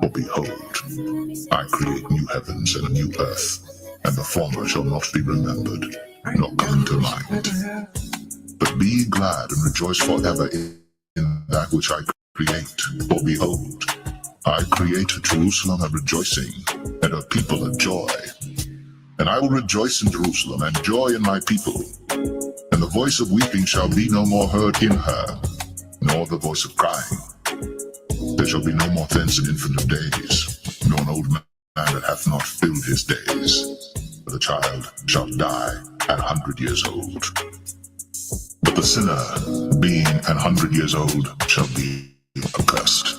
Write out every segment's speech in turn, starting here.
For behold, I create new heavens and a new earth, and the former shall not be remembered, nor come to mind. But be ye glad and rejoice forever in that which I create. For behold, I create Jerusalem a rejoicing, and her people a joy. And I will rejoice in Jerusalem, and joy in my people. And the voice of weeping shall be no more heard in her, nor the voice of crying. There shall be no more thence an infant of days, nor an old man that hath not filled his days. For the child shall die 100 years old. But the sinner, being 100 years old, shall be accursed.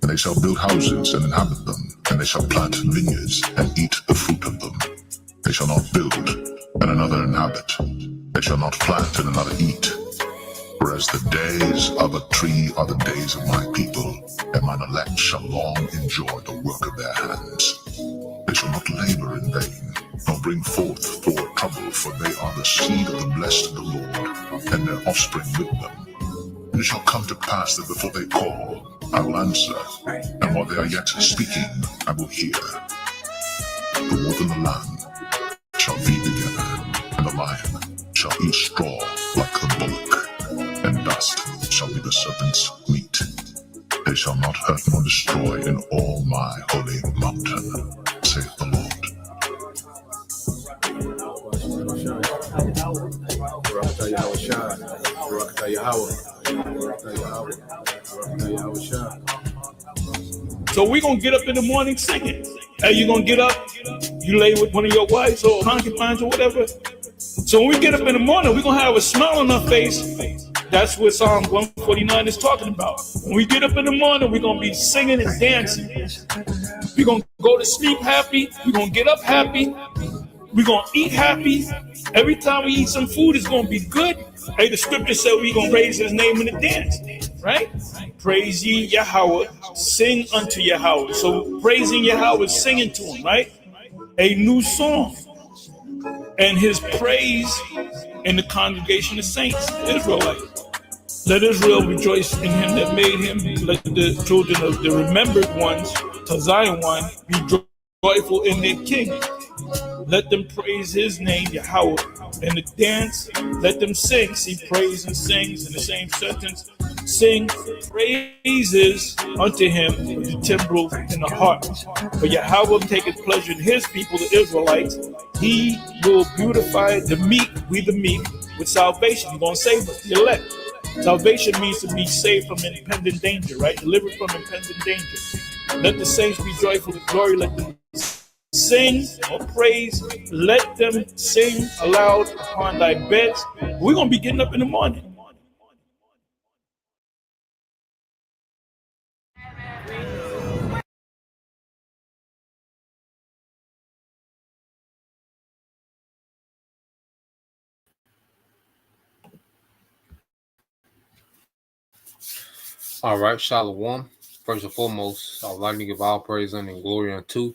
And they shall build houses and inhabit them, and they shall plant vineyards and eat the fruit of them. They shall not build, and another inhabit. They shall not plant, and another eat. For as the days of a tree are the days of my people, and mine elect shall long enjoy the work of their hands. They shall not labor in vain, nor bring forth for trouble, for they are the seed of the blessed of the Lord, and their offspring with them. And it shall come to pass that before they call, I will answer, and while they are yet speaking, I will hear. The wolf and the lamb shall feed together, and the lion shall eat straw like the bullock, and dust shall be the serpent's meat. They shall not hurt nor destroy in all my holy mountain, saith the Lord. So we're going to get up in the morning singing. Hey, you're going to get up, you lay with one of your wives or concubines or whatever. So when we get up in the morning, we're going to have a smile on our face. That's what Psalm 149 is talking about. When we get up in the morning, we're going to be singing and dancing. We're going to go to sleep happy. We're going to get up happy. We're going to eat happy. Every time we eat some food, it's going to be good. Hey, the scripture said we're going to raise his name in the dance, right? Praise ye Yahweh, sing unto Yahweh. So praising Yahweh is singing to him, right? A new song. And his praise in the congregation of saints, Israelites. Let Israel rejoice in him that made him. Let the children of the remembered ones, to Zion one, be joyful in their king. Let them praise his name, Yahweh. And the dance, let them sing. See, praise and sings in the same sentence. Sing praises unto him with the timbrel in the heart. For Yahweh taketh pleasure in his people, the Israelites. He will beautify the meek, we the meek, with salvation. He's going to save us, the elect. Salvation means to be saved from impending danger, right? Delivered from impending danger. Let the saints be joyful in glory. Let them sing or praise. Let them sing aloud upon thy beds. We're going to be getting up in the morning. All right, Shalom. First and foremost, I would like to give all praise and glory unto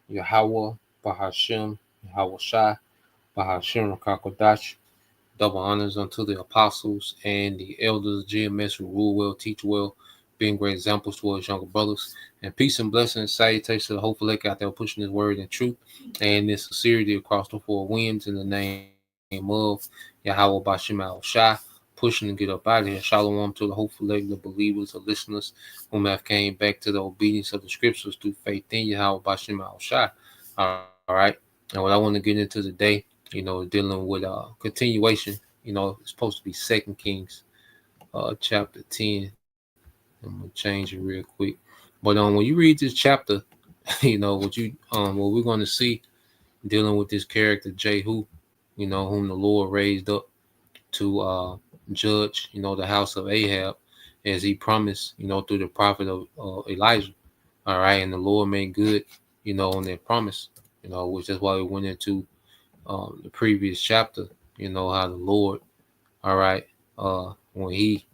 Yahweh, Bahashem, Yahweh Shai, Bahashem Rakakodash. Double honors unto the apostles and the elders, GMS, who rule well, teach well, being great examples towards younger brothers. And peace and blessings, salutations to the hopeful lake out there pushing his word in truth and this sincerity across the four winds in the name of Yahweh Bashem Al Shai. Pushing to get up out of here. Shalom to the hopeful lake, the believers, the listeners whom have came back to the obedience of the scriptures through faith in Yahweh Bashem Al Shai. All right. And what I want to get into today, dealing with continuation, it's supposed to be 2 Kings chapter 10. I'm gonna change it real quick. But when you read this chapter, what we're gonna see dealing with this character Jehu, whom the Lord raised up to judge, the house of Ahab, as he promised, through the prophet of Elijah. All right, and the Lord made good, on their promise, which is why we went into the previous chapter, how the Lord, all right, when he,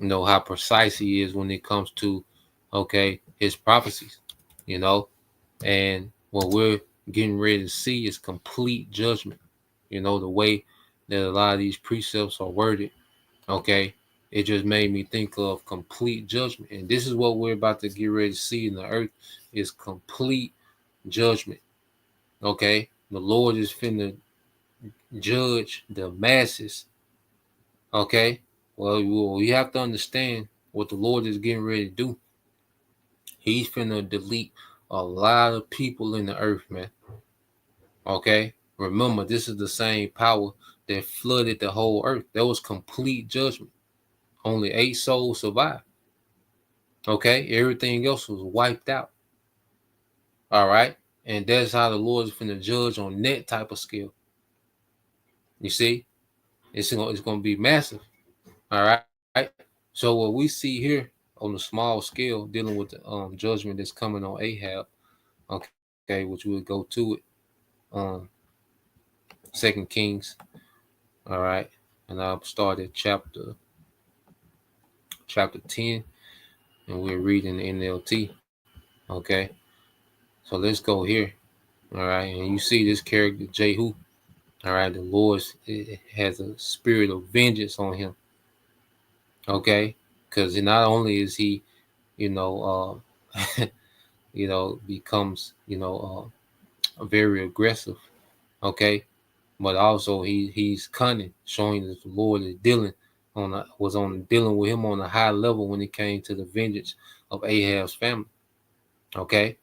how precise he is when it comes to okay, his prophecies, you know, and what we're getting ready to see is complete judgment. You know, the way that a lot of these precepts are worded, okay, it just made me think of complete judgment. And this is what we're about to get ready to see in the earth is complete judgment. Okay. The Lord is finna judge the masses. Okay. Well, you have to understand what the Lord is getting ready to do. He's finna delete a lot of people in the earth, man. Okay. Remember, this is the same power that flooded the whole earth. There was complete judgment. Only 8 souls survived. Okay. Everything else was wiped out. All right. And that's how the Lord is finna judge on that type of scale. You see, it's gonna be massive. All right. So what we see here on the small scale, dealing with the judgment that's coming on Ahab, okay, which we'll go to it, 2 Kings, all right, and I'll start at chapter 10, and we're reading the NLT, okay. So let's go here, all right, and you see this character Jehu, all right. The Lord has a spirit of vengeance on him, okay, because not only is he, you know, becomes, very aggressive, okay, but also he's cunning, showing that the Lord is dealing with him on a high level when it came to the vengeance of Ahab's family, okay.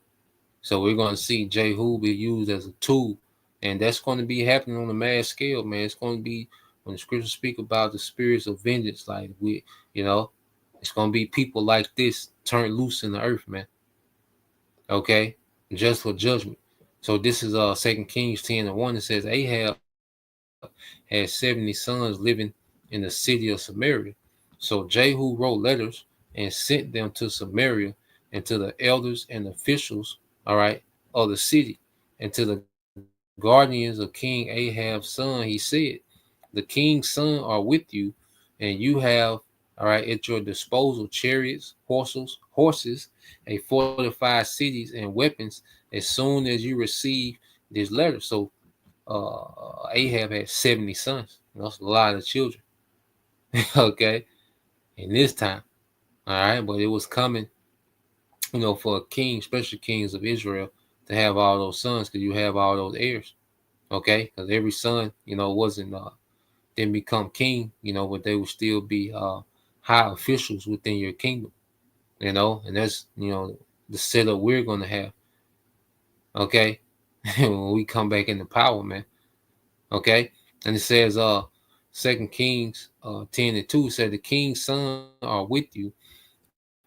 So we're going to see Jehu be used as a tool, and that's going to be happening on a mass scale, man. It's going to be when the scriptures speak about the spirits of vengeance, like it's going to be people like this turned loose in the earth, man. Okay, just for judgment. So this is 2 Kings 10:1. It says Ahab had 70 sons living in the city of Samaria. So Jehu wrote letters and sent them to Samaria and to the elders and officials, all right, of the city, and to the guardians of King Ahab's son. He said, the king's son are with you, and you have, all right, at your disposal chariots, horses, a fortified cities, and weapons as soon as you receive this letter. So Ahab had 70 sons. That's a lot of children. Okay. In this time. All right. But it was coming, for a king, especially kings of Israel, to have all those sons, because you have all those heirs. Okay. Because every son, didn't become king, but they would still be high officials within your kingdom, and that's, the setup we're going to have. Okay. When we come back into power, man. Okay. And it says, 2 Kings 10:2 said, the king's son are with you,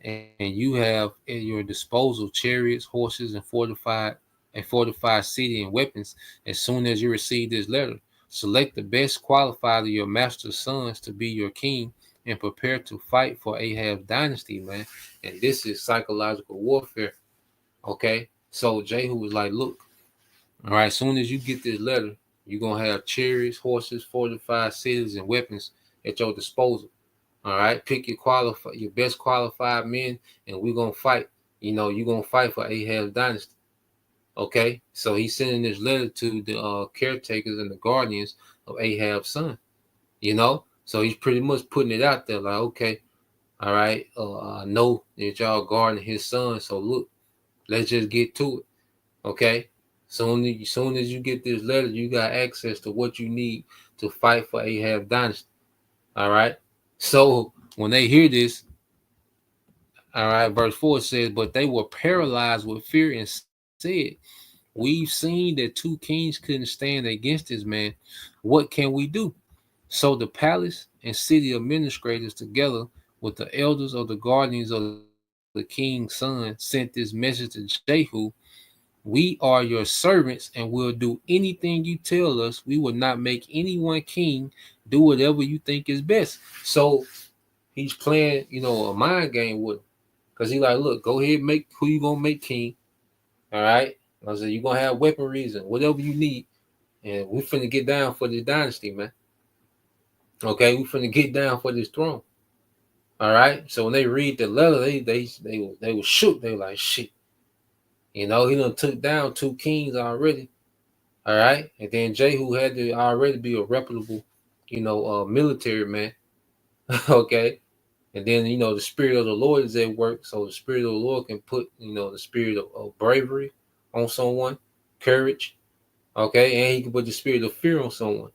and you have at your disposal chariots, horses, and fortified city and weapons. As soon as you receive this letter, select the best qualified of your master's sons to be your king, and prepare to fight for Ahab's dynasty, man. And this is psychological warfare. Okay. So Jehu was like, look, all right, as soon as you get this letter, you're going to have chariots, horses, fortified cities, and weapons at your disposal. All right, pick your best qualified men, and we're going to fight. You're going to fight for Ahab's dynasty. Okay, so he's sending this letter to the caretakers and the guardians of Ahab's son. So he's pretty much putting it out there like, okay, all right, I know that y'all guarding his son, so look, let's just get to it. Okay. Soon as you get this letter, you got access to what you need to fight for Ahab's dynasty. All right. So when they hear this, all right, verse 4 says, but they were paralyzed with fear and said, we've seen that 2 kings couldn't stand against this man. What can we do? So the palace and city administrators, together with the elders of the guardians of the king's son, sent this message to Jehu. We are your servants and will do anything you tell us. We will not make anyone king. Do whatever you think is best. So he's playing, a mind game with him. Because he's like, look, go ahead, make who you going to make king. All right. I said, you're going to have weaponries and whatever you need. And we finna get down for this dynasty, man. Okay. We finna get down for this throne. All right. So when they read the letter, they were shook. They were like, shit. He done took down 2 kings already. All right. And then Jehu had to already be a reputable, military man. Okay. And then, the spirit of the Lord is at work. So the spirit of the Lord can put, the spirit of bravery on someone, courage. Okay. And he can put the spirit of fear on someone.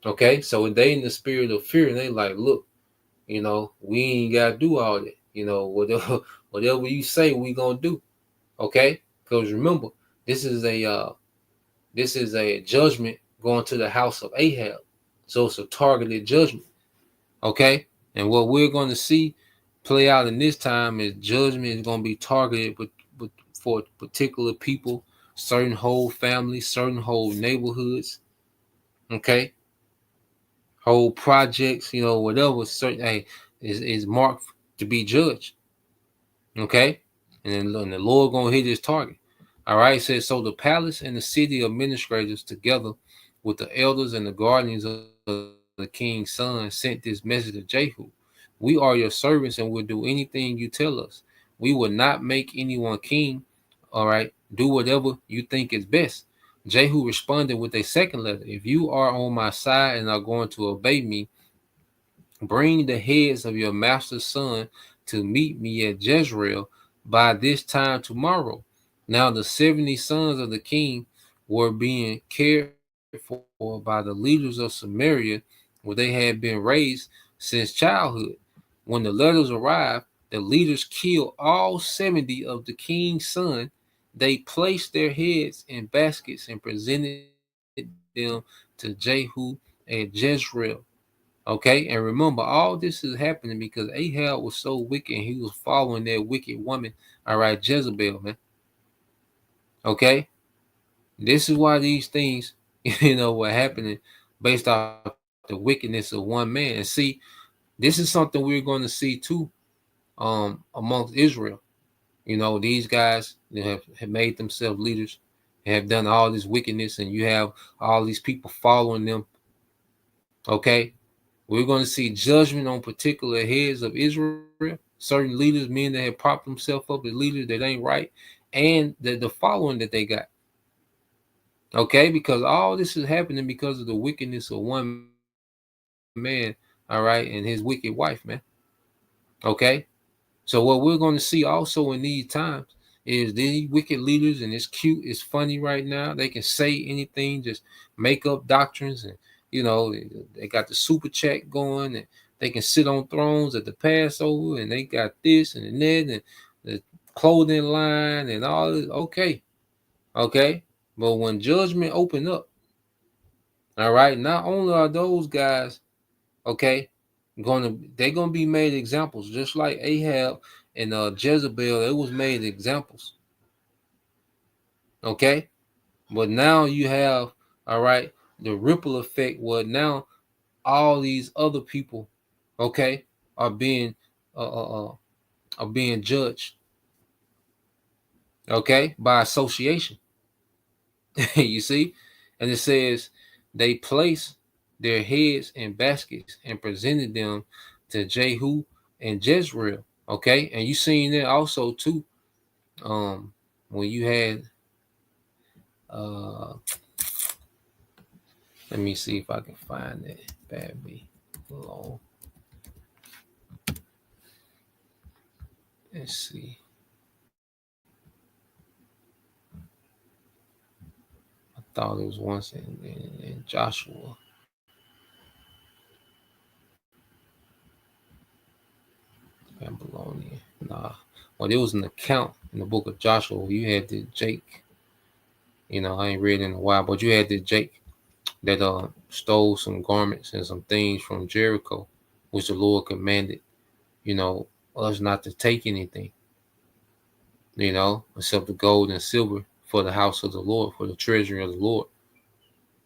Okay. So when they in the spirit of fear, and they like, look, we ain't got to do all that. Whatever you say, we going to do. Okay. Because remember, this is a judgment going to the house of Ahab. So it's a targeted judgment. Okay. And what we're going to see play out in this time is judgment is going to be targeted but for particular people, certain whole families, certain whole neighborhoods. Okay. Whole projects, whatever certain is marked to be judged. Okay. And then the Lord going to hit his target. All right. It says, so the palace and the city administrators together with the elders and the guardians of the king's son sent this message to Jehu. We are your servants and will do anything you tell us. We will not make anyone king. All right. Do whatever you think is best. Jehu responded with a second letter. If you are on my side and are going to obey me, bring the heads of your master's son to meet me at Jezreel by this time tomorrow. Now the 70 sons of the king were being cared for by the leaders of Samaria, where they had been raised since childhood. When the letters arrived, the leaders killed all 70 of the king's sons. They placed their heads in baskets and presented them to Jehu at Jezreel. Okay, and remember, all this is happening because Ahab was so wicked and he was following that wicked woman, all right, Jezebel, man. Okay, this is why these things, were happening based off the wickedness of one man. And see, this is something we're going to see too, amongst Israel. These guys have made themselves leaders, have done all this wickedness, and you have all these people following them. Okay. We're going to see judgment on particular heads of Israel, certain leaders, men that have propped themselves up as leaders that ain't right, and the following that they got. Okay, because all this is happening because of the wickedness of one man, all right, and his wicked wife, man. Okay, so what we're going to see also in these times is these wicked leaders, and it's cute, it's funny right now. They can say anything, just make up doctrines, and they got the super chat going, and they can sit on thrones at the Passover, and they got this and that, and the clothing line and all this. Okay. But when judgment open up, all right, not only are those guys, okay, they're gonna be made examples, just like Ahab and Jezebel. It was made examples. Okay, but now you have, all right, the ripple effect where now all these other people, okay, are being judged, okay, by association. You see, and it says they placed their heads in baskets and presented them to Jehu and Jezreel. Okay, and you seen that also too, when you had let me see if I can find it. Bad me alone. Let's see. I thought it was once in Joshua. Babylonian. Nah. Well, there was an account in the book of Joshua where you had the Jake. I ain't read in a while, but you had the Jake that stole some garments and some things from Jericho, which the Lord commanded, us not to take anything, except the gold and silver for the house of the Lord, for the treasury of the Lord.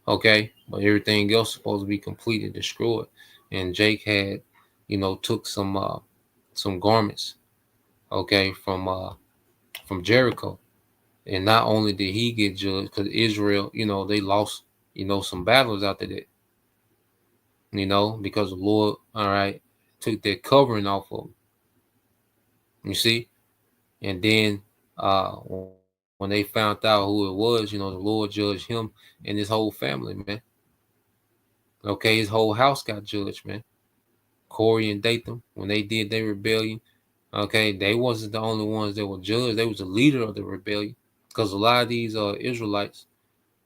Okay, but everything else supposed to be completely destroyed. And Jake had, took some garments, okay, from Jericho. And not only did he get judged, because Israel, they lost, some battles after that. Because the Lord, all right, took that covering off of him. You see? And then when they found out who it was, the Lord judged him and his whole family, man. Okay, his whole house got judged, man. Corey and Dathan, when they did their rebellion, okay, they wasn't the only ones that were judged. They was the leader of the rebellion. Because a lot of these Israelites,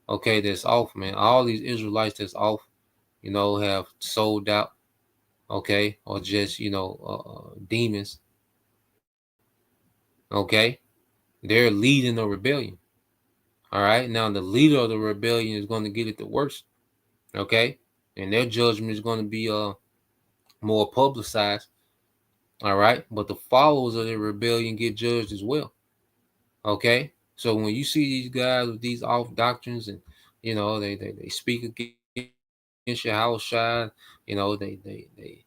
okay, that's off, man. All these Israelites that's off, have sold out, okay, or just, demons, okay. They're leading the rebellion. All right. Now the leader of the rebellion is going to get it the worst. Okay. And their judgment is going to be more publicized. All right. But the followers of the rebellion get judged as well. Okay. So when you see these guys with these off doctrines and they speak against your house shine, they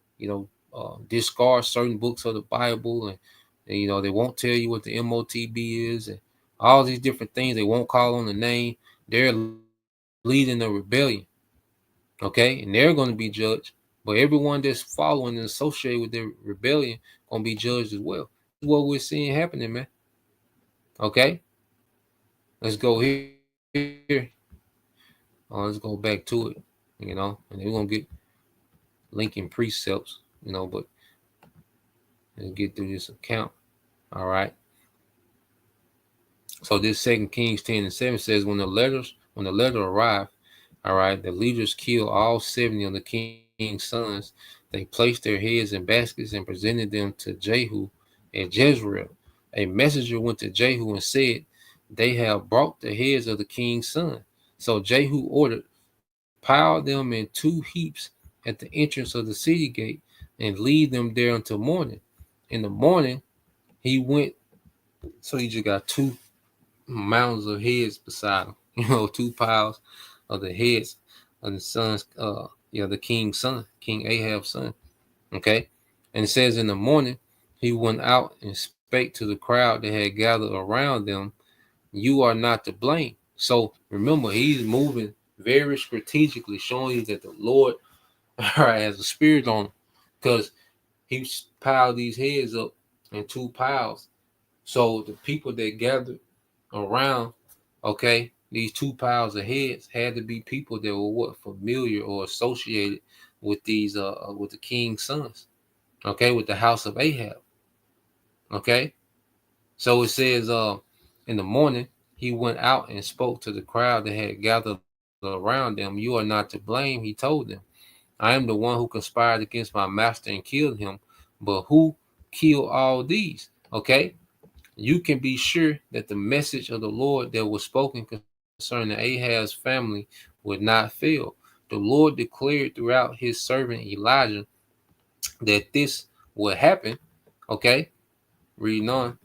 discard certain books of the Bible and they won't tell you what the MOTB is and all these different things. They won't call on the name. They're leading the rebellion. Okay. And they're going to be judged. But everyone that's following and associated with the rebellion going to be judged as well. This is what we're seeing happening, man. Okay. Let's go here. Let's go back to it, and we're going to get linking precepts, but let's get through this account. All right. So this 2 Kings 10:7 says, when the letter arrived, all right, the leaders killed all 70 of the king's sons. They placed their heads in baskets and presented them to Jehu at Jezreel. A messenger went to Jehu and said, they have brought the heads of the king's son. So Jehu ordered, pile them in 2 heaps at the entrance of the city gate and leave them there until morning. In the morning, he went, so he just got 2 mounds of heads beside him, 2 piles of the heads of the sons, the king's son, King Ahab's son. Okay. And it says in the morning, he went out and spake to the crowd that had gathered around them, you are not to blame. So remember, he's moving very strategically, showing you that the Lord has a spirit on him, because he piled these heads up in 2 piles. So the people that gathered around, okay, these 2 piles of heads had to be people that were familiar or associated with these with the king's sons, okay, with the house of Ahab. Okay. So it says in the morning he went out and spoke to the crowd that had gathered around them. You are not to blame, he told them. I am the one who conspired against my master and killed him. But who killed all these? Okay. You can be sure that the message of the Lord that was spoken concerning Ahab's family would not fail. The Lord declared throughout his servant Elijah that this would happen. Okay. Reading on.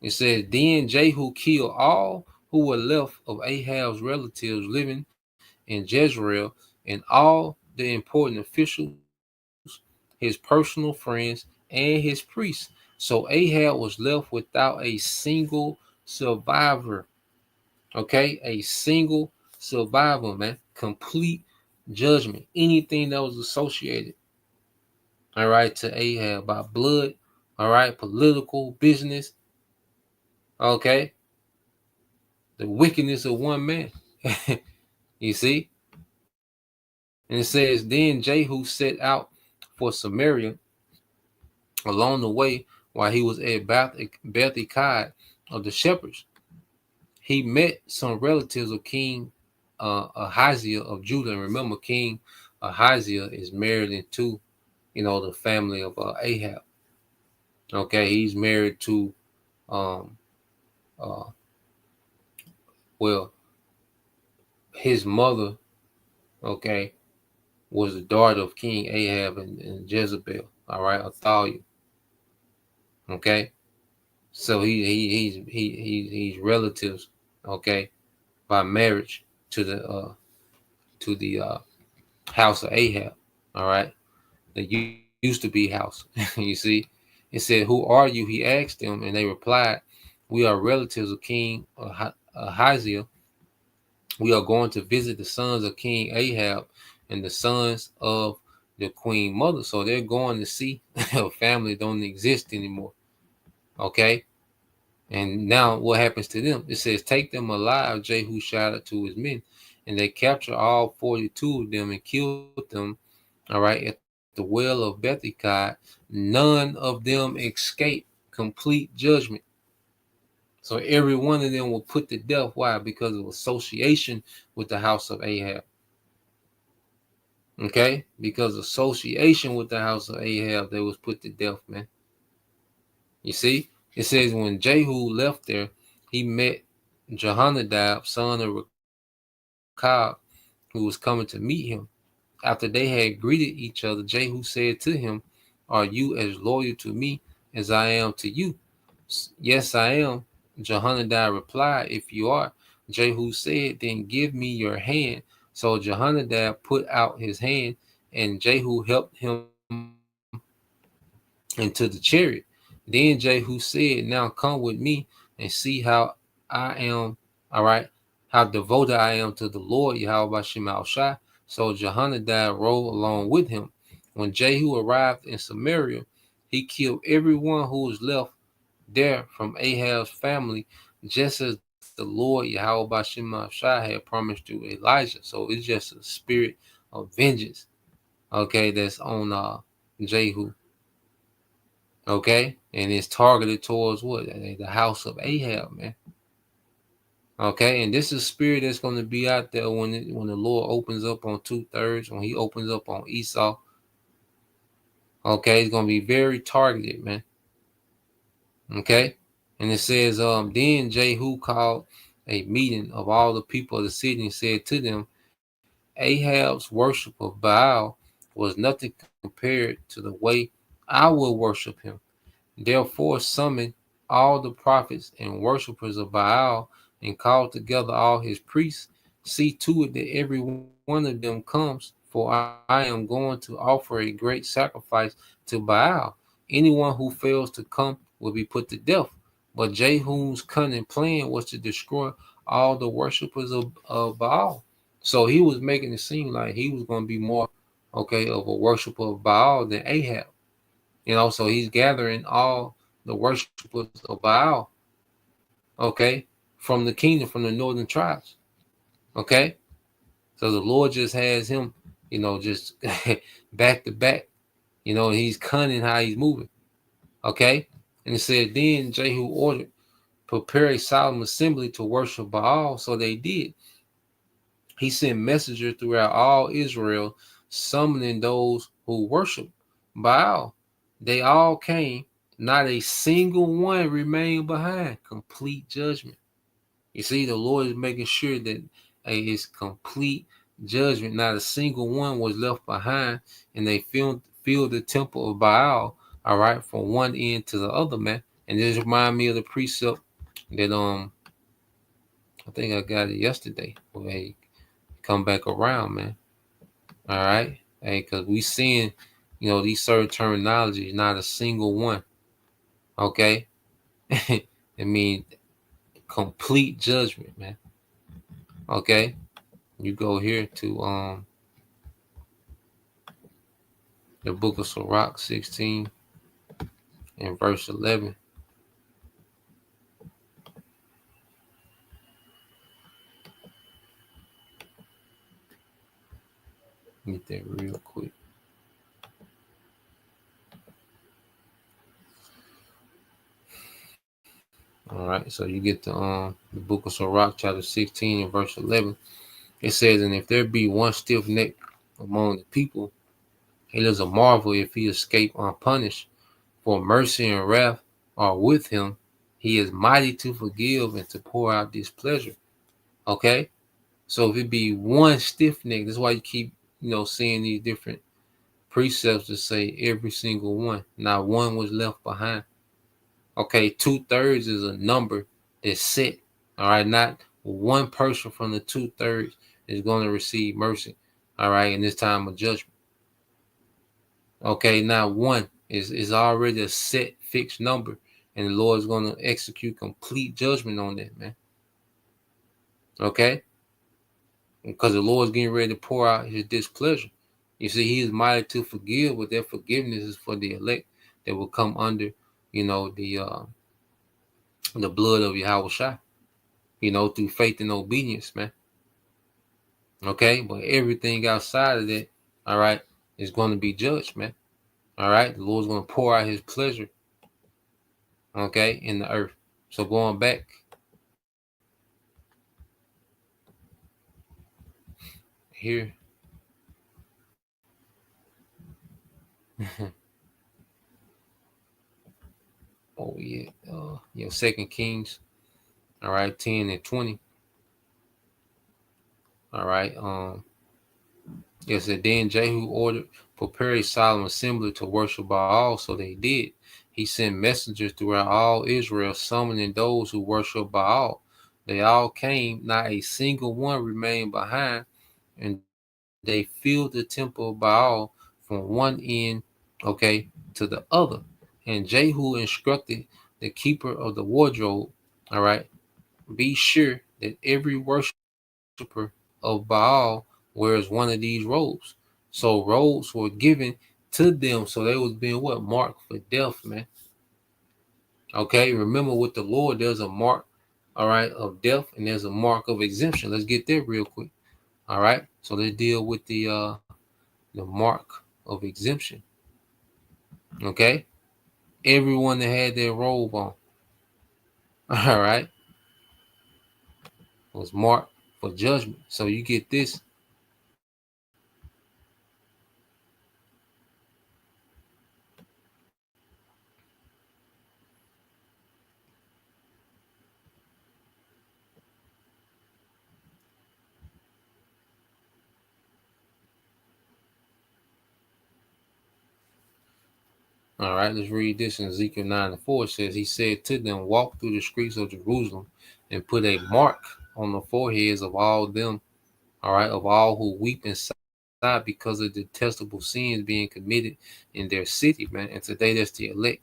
It says, then Jehu killed all who were left of Ahab's relatives living in Jezreel and all the important officials, his personal friends, and his priests. So Ahab was left without a single survivor. Okay, a single survivor, man. Complete judgment. Anything that was associated, all right, to Ahab by blood, all right, political, business, okay, the wickedness of one man. You see? And it says, then Jehu set out for Samaria. Along the way, while he was at Beth-eked of the shepherds, he met some relatives of King Ahaziah of Judah. And remember, King Ahaziah is married into, the family of Ahab. Okay, he's married to, his mother, okay, was the daughter of King Ahab and Jezebel. All right, Athaliah. Okay, so he's relatives, okay, by marriage to the house of Ahab. All right, the used to be house. You see, it said, "Who are you?" He asked them, and they replied, "We are relatives of King Ahaziah. We are going to visit the sons of King Ahab and the sons of the queen mother. So they're going to see a family don't exist anymore. Okay. And now what happens to them? It says, take them alive, Jehu shouted to his men, and they captured all 42 of them and killed them, all right, at the well of Bethekad. None of them escaped complete judgment. So every one of them were put to death. Why? Because of association with the house of Ahab. Okay? Because association with the house of Ahab, they was put to death, man. You see? It says when Jehu left there, he met Jehonadab, son of Rechab, who was coming to meet him. After they had greeted each other, Jehu said to him, are you as loyal to me as I am to you? Yes, I am. Jehonadab replied, if you are. Jehu said, then give me your hand. So Jehonadab put out his hand, and Jehu helped him into the chariot. Then Jehu said, now come with me and see how I am, all right, how devoted I am to the Lord, Yahweh Bashim al-Shai. So Jehonadab rode along with him. When Jehu arrived in Samaria, he killed everyone who was left there from Ahab's family, just as the Lord Yahweh Bashim al-Shai had promised to Elijah. So it's just a spirit of vengeance, okay, that's on Jehu. Okay, and it's targeted towards what? The house of Ahab, man. Okay, and this is a spirit that's going to be out there when the Lord opens up on 2/3, when he opens up on Esau. Okay, it's going to be very targeted, man. Okay, and it says, then Jehu called a meeting of all the people of the city and said to them, Ahab's worship of Baal was nothing compared to the way I will worship him. Therefore summon all the prophets and worshippers of Baal and call together all his priests. See to it that every one of them comes, for I am going to offer a great sacrifice to Baal. Anyone who fails to come will be put to death. But Jehu's cunning plan was to destroy all the worshippers of Baal. So he was making it seem like he was going to be more, okay, of a worshiper of Baal than Ahab. You know, so he's gathering all the worshipers of Baal, okay, from the kingdom, from the northern tribes, okay? So the Lord just has him, you know, just back to back, you know, he's cunning how he's moving, okay? And it said, then Jehu ordered, prepare a solemn assembly to worship Baal. So they did. He sent messengers throughout all Israel, summoning those who worship Baal. They all came. Not a single one remained behind. Complete judgment. You see, the Lord is making sure that it's complete judgment. Not a single one was left behind, and they filled the temple of Baal, all right, from one end to the other, man. And this reminds me of the precept that I think I got it yesterday, where they come back around, man. All right, hey, because we seeing, you know, these certain terminologies, not a single one. Okay, I mean, complete judgment, man. Okay, you go here to the book of Sirach 16 and verse 11. Get that real quick. All right, so you get the book of Sirach, chapter 16 and verse 11. It says, and if there be one stiff neck among the people, it is a marvel if he escape unpunished. For mercy and wrath are with him. He is mighty to forgive and to pour out displeasure. Okay, so if it be one stiff neck, that's why you keep, you know, seeing these different precepts to say every single one. Not one was left behind. Okay, 2/3 is a number that's set. All right, not one person from the 2/3 is going to receive mercy. All right, in this time of judgment. Okay, now one is already a set fixed number, and the Lord is going to execute complete judgment on that, man. Okay, because the Lord is getting ready to pour out his displeasure. You see, he is mighty to forgive, but that forgiveness is for the elect that will come under, the blood of Yahweh Shai, through faith and obedience, man. Okay, but everything outside of that, all right, is going to be judged, man. All right, the Lord's going to pour out his pleasure, okay, in the earth. So going back here. Oh yeah, 2 Kings, all right, 10 and 20. All right, yes, and then Jehu ordered, prepare a solemn assembly to worship Baal, so they did. He sent messengers throughout all Israel, summoning those who worship Baal. They all came, not a single one remained behind, and they filled the temple of Baal from one end, okay, to the other. And Jehu instructed the keeper of the wardrobe, all right, be sure that every worshiper of Baal wears one of these robes. So robes were given to them, so they was being what? Marked for death, man. Okay, remember with the Lord, there's a mark, all right, of death, and there's a mark of exemption. Let's get there real quick. All right, so let's deal with the mark of exemption. Okay, everyone that had their robe on, all right, was marked for judgment. So you get this. All right, let's read this in Ezekiel 9:4. It says, he said to them, walk through the streets of Jerusalem and put a mark on the foreheads of all them, all right, of all who weep inside because of detestable sins being committed in their city, man. And today that's the elect,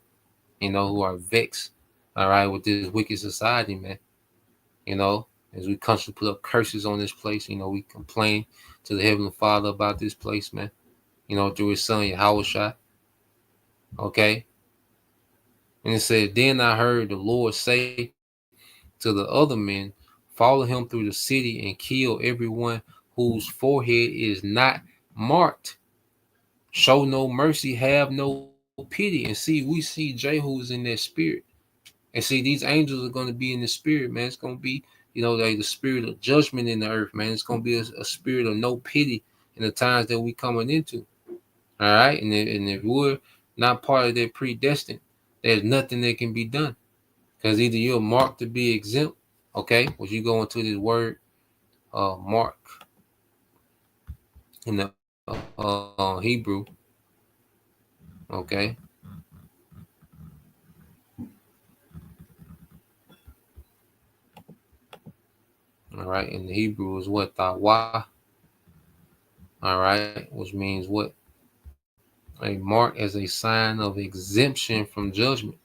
who are vexed, all right, with this wicked society, man. As we constantly put up curses on this place, we complain to the Heavenly Father about this place, man, through his son, Yahweh Shai. Okay. And it said, then I heard the Lord say to the other men, follow him through the city and kill everyone whose forehead is not marked. Show no mercy, have no pity. And see, we see Jehu's in that spirit. And see, these angels are going to be in the spirit, man. It's going to be, like the spirit of judgment in the earth, man. It's going to be a spirit of no pity in the times that we coming into. All right. And if we're not part of that predestined, there's nothing that can be done. Because either you're marked to be exempt, okay, which you go into this word, mark, in the Hebrew, okay. All right, in the Hebrew is what? Tawa. All right, which means what? A mark as a sign of exemption from judgment.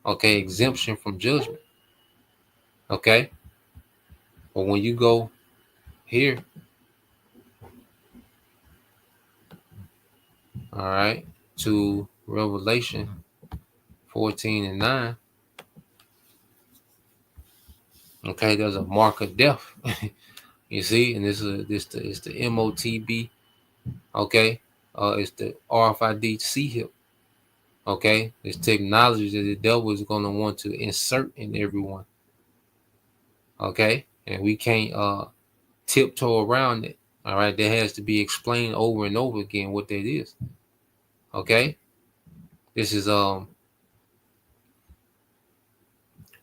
Okay, exemption from judgment. Okay. But when you go here, all right, to Revelation 14 and 9, okay, there's a mark of death. You see, and this is the MOTB, okay, it's the RFID C-HIP, okay. It's technology that the devil is going to want to insert in everyone, okay, and we can't tiptoe around it. All right, that has to be explained over and over again what that is, okay. This is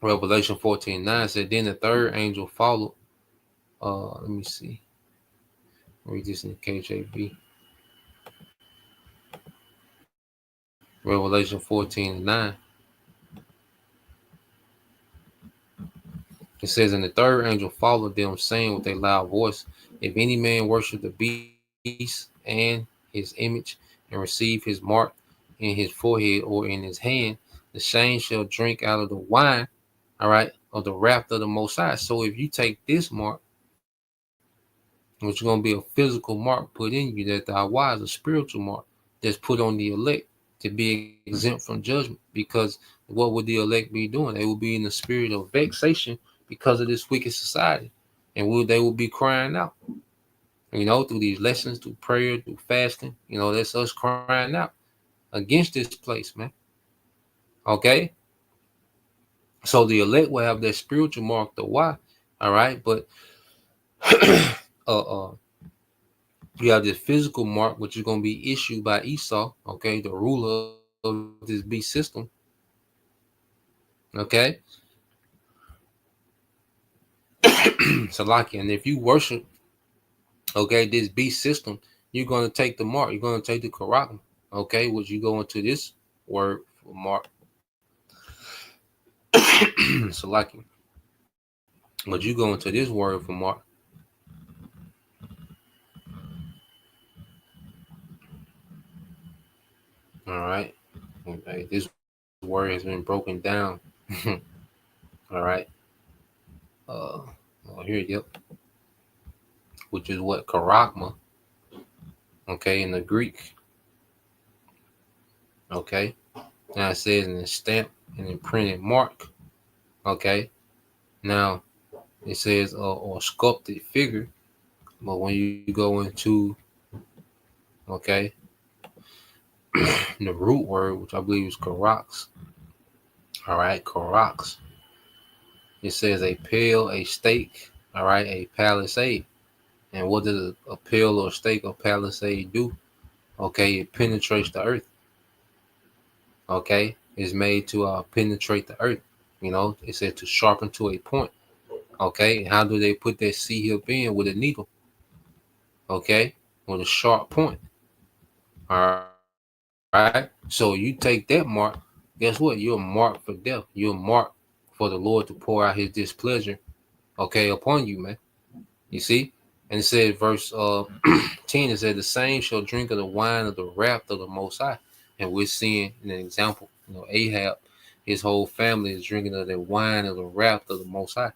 Revelation 14:9 said, then the third angel followed. Let me see. Read this in the KJV. Revelation 14:9. It says, and the third angel followed them, saying with a loud voice, if any man worship the beast and his image and receive his mark in his forehead or in his hand, the same shall drink out of the wine, all right, of the wrath of the Most High. So if you take this mark, which is going to be a physical mark put in you, that the Hawa is a spiritual mark that's put on the elect to be exempt from judgment. Because what would the elect be doing? They will be in the spirit of vexation because of this wicked society, and they will be crying out, through these lessons, through prayer, through fasting. That's us crying out against this place, man. Okay? So the elect will have that spiritual mark, the Y, all right? But you have this physical mark, which is going to be issued by Esau, okay, the ruler of this beast system, okay? Salaki, and if you worship, okay, this beast system, you're going to take the mark, you're going to take the Karakma, okay, which you go into this word for mark. Salaki. But you go into this word for mark. All right. Okay. This word has been broken down. All right. Here, yep. Which is what? Karakma. Okay, in the Greek. Okay. Now it says in the stamp and in printed mark. Okay. Now it says or sculpted figure. But when you go into, okay, the root word, which I believe is karaks. All right, karaks. It says a pale, a stake, all right, a palisade. And what does a pale or stake or palisade do? Okay, it penetrates the earth. Okay, it's made to penetrate the earth. It said to sharpen to a point. Okay, and how do they put that C-hip in? With a needle. Okay, with a sharp point. All right, so you take that mark, guess what? You're marked for death. You're marked for the Lord to pour out his displeasure, okay, upon you, man. You see? And it said, verse 10, it said, the same shall drink of the wine of the wrath of the Most High. And we're seeing an example, Ahab, his whole family is drinking of the wine of the wrath of the Most High.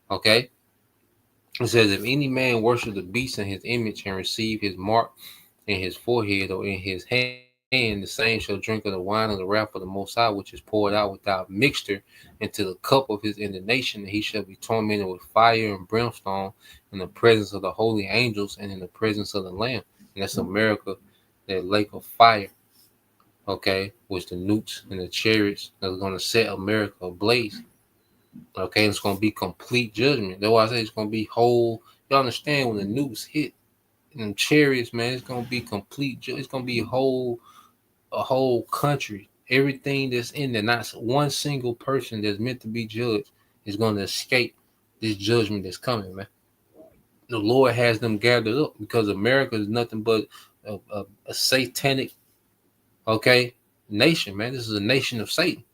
Okay? It says, if any man worship the beast in his image and receive his mark in his forehead or in his hand, the same shall drink of the wine of the wrath of the Most High, which is poured out without mixture into the cup of his indignation, and he shall be tormented with fire and brimstone in the presence of the holy angels and in the presence of the Lamb. And that's America, that lake of fire, okay, which the newts and the chariots that are going to set America ablaze. Okay, and it's going to be complete judgment. That's why I say it's going to be whole. You understand, when the newts hit them chariots, man, it's going to be complete. It's going to be a whole country. Everything that's in there, not one single person that's meant to be judged is going to escape this judgment that's coming, man. The Lord has them gathered up because America is nothing but a satanic, okay, nation, man. This is a nation of Satan.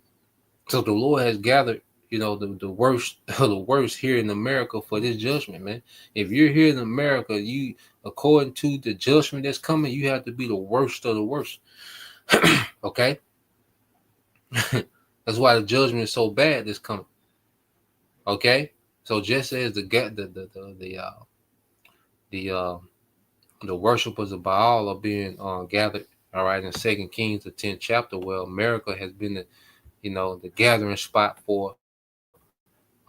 So the Lord has gathered, the worst of the worst here in America for this judgment, man. If you're here in America, you, according to the judgment that's coming, you have to be the worst of the worst. Okay. That's why the judgment is so bad that's coming. Okay. So just as the worshipers of Baal are being gathered, all right, in 2 Kings, the 10th chapter, where America has been the gathering spot for,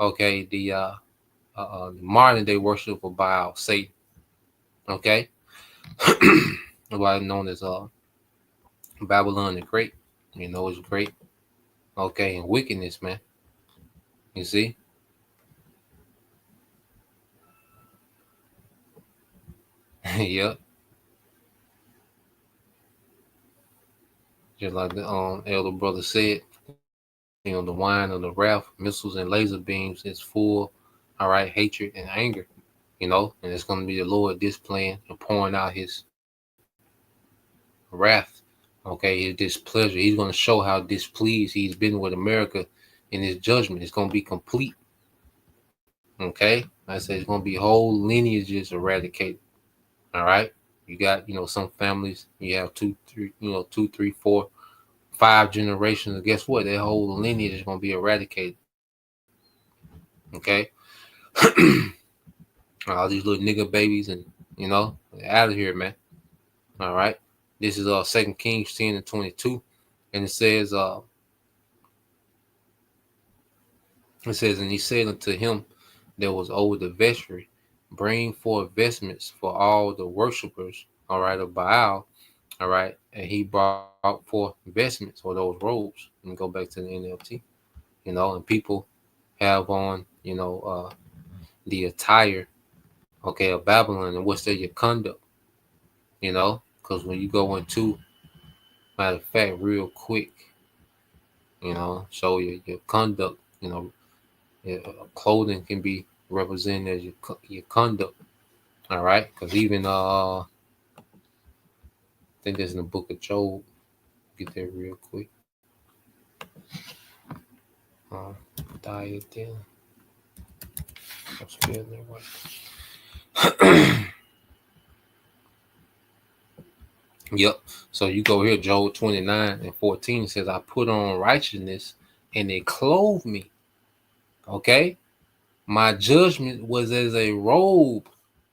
okay, the modern day worship of Baal, Satan. Okay. Why known as Babylon the Great. It's great. Okay, and wickedness, man. You see? Yep. Just like the elder brother said, the wine of the wrath, missiles and laser beams is full, all right, hatred and anger, and it's going to be the Lord displaying and pouring out his wrath, okay, his displeasure. He's going to show how displeased he's been with America in his judgment. It's going to be complete. Okay, I said it's going to be whole lineages eradicated. All right, you got some families, you have 2, 3, 4, 5 generations, and guess what? That whole lineage is going to be eradicated. Okay. All these little nigga babies, and out of here, man. All right. This is 2 Kings 10:22, and it says, and he said unto him that was over the vestry, bring forth vestments for all the worshipers, all right, of Baal, all right, and he brought forth vestments or those robes. And go back to the NLT, and people have on, the attire, okay, of Babylon, and what's your conduct, because when you go into, matter of fact, real quick, show your conduct, your clothing can be represented as your conduct, all right, because even I think that's in the book of Job. Get there real quick. Diadem. I'm spelling it right. Yep. So you go here, Job 29:14 says, I put on righteousness and it clothed me. Okay. My judgment was as a robe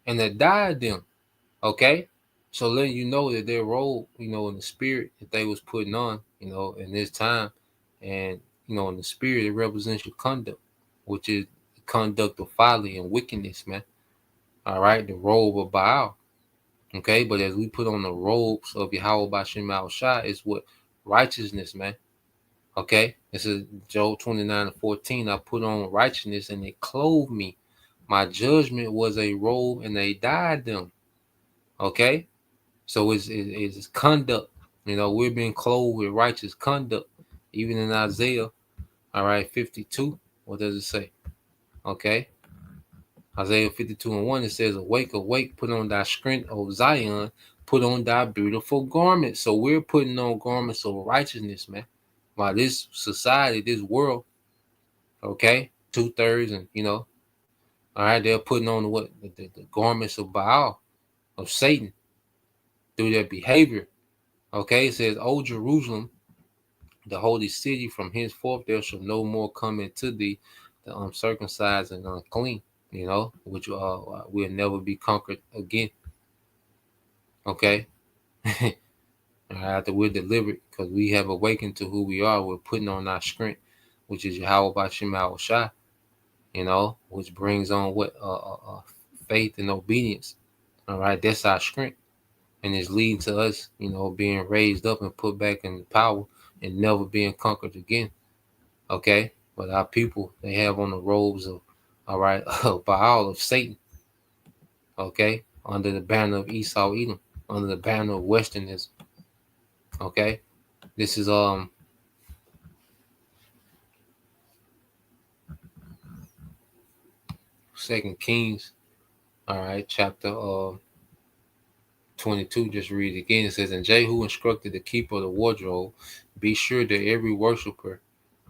and a diadem. Okay. So letting you know that their robe, in the spirit that they was putting on, in this time, and in the spirit, it represents your conduct, which is the conduct of folly and wickedness, man. All right, the robe of Baal. Okay, but as we put on the robes of Yahweh Bashim Al-Shah, is what righteousness, man. Okay, this is Job 29:14. I put on righteousness and it clothed me. My judgment was a robe and a diadem. Okay, so it's conduct. We're being clothed with righteous conduct. Even in Isaiah, all right, 52. What does it say? Okay. Isaiah 52:1, it says, awake, awake, put on thy strength, O Zion, put on thy beautiful garments. So we're putting on garments of righteousness, man. While this society, this world, okay, 2/3, and all right, they're putting on what the garments of Baal, of Satan, through their behavior. Okay, it says, O Jerusalem, the holy city, from henceforth there shall no more come into thee the uncircumcised and unclean, which will never be conquered again. Okay. After we're delivered, because we have awakened to who we are, we're putting on our strength, which is Yahweh Bashim Al-Shah, which brings on what faith and obedience. All right, that's our strength, and it's leading to us, being raised up and put back in power and never being conquered again. Okay, but our people, they have on the robes of, all right, of Baal, of Satan. Okay, under the banner of Esau Edom, under the banner of Westernism. Okay, this is 2 Kings, all right, chapter 22. Just read it again. It says, and Jehu instructed the keeper of the wardrobe, be sure that every worshiper,